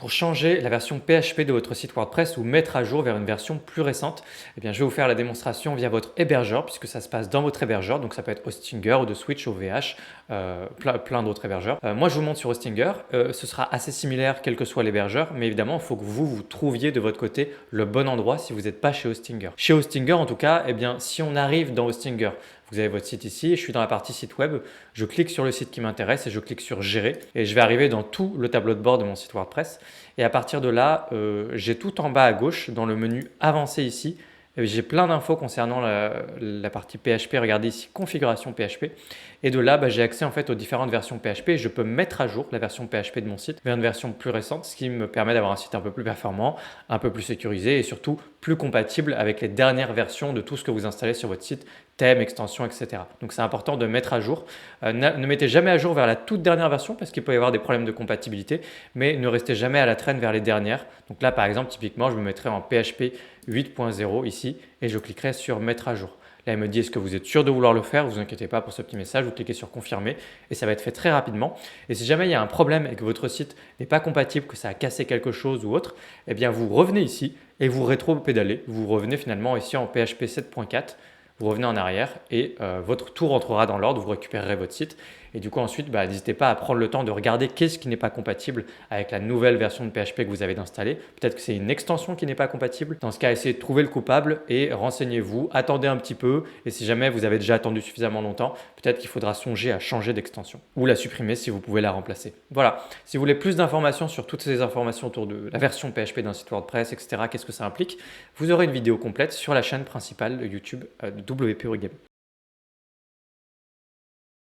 Pour changer la version PHP de votre site WordPress ou mettre à jour vers une version plus récente, eh bien, je vais vous faire la démonstration via votre hébergeur puisque ça se passe dans votre hébergeur. Donc, ça peut être Hostinger ou de Switch, OVH, plein d'autres hébergeurs. Moi, je vous montre sur Hostinger. Ce sera assez similaire quel que soit l'hébergeur, mais évidemment, il faut que vous trouviez de votre côté le bon endroit si vous n'êtes pas chez Hostinger. Chez Hostinger, en tout cas, eh bien, si on arrive dans Hostinger, vous avez votre site ici, je suis dans la partie site web, je clique sur le site qui m'intéresse et je clique sur gérer et je vais arriver dans tout le tableau de bord de mon site WordPress et à partir de là, j'ai tout en bas à gauche dans le menu avancé ici, j'ai plein d'infos concernant la partie PHP. Regardez ici, configuration PHP. Et de là, j'ai accès en fait aux différentes versions PHP. Et je peux mettre à jour la version PHP de mon site vers une version plus récente, ce qui me permet d'avoir un site un peu plus performant, un peu plus sécurisé et surtout plus compatible avec les dernières versions de tout ce que vous installez sur votre site, thèmes, extensions, etc. Donc c'est important de mettre à jour. Ne mettez jamais à jour vers la toute dernière version parce qu'il peut y avoir des problèmes de compatibilité, mais ne restez jamais à la traîne vers les dernières. Donc là, par exemple, typiquement, je me mettrai en PHP 8.0 ici et je cliquerai sur mettre à jour. Là, il me dit est-ce que vous êtes sûr de vouloir le faire? Vous inquiétez pas pour ce petit message, vous cliquez sur confirmer et ça va être fait très rapidement. Et si jamais il y a un problème et que votre site n'est pas compatible, que ça a cassé quelque chose ou autre, eh bien vous revenez ici et vous rétro-pédalez. Vous revenez finalement ici en PHP 7.4. Vous revenez en arrière et votre tour rentrera dans l'ordre, vous récupérerez votre site. Et du coup, ensuite, n'hésitez pas à prendre le temps de regarder qu'est-ce qui n'est pas compatible avec la nouvelle version de PHP que vous avez installée. Peut-être que c'est une extension qui n'est pas compatible. Dans ce cas, essayez de trouver le coupable et renseignez-vous, attendez un petit peu. Et si jamais vous avez déjà attendu suffisamment longtemps, peut-être qu'il faudra songer à changer d'extension ou la supprimer si vous pouvez la remplacer. Voilà, si vous voulez plus d'informations sur toutes ces informations autour de la version PHP d'un site WordPress, etc., qu'est-ce que ça implique, vous aurez une vidéo complète sur la chaîne principale de YouTube de WP Origami.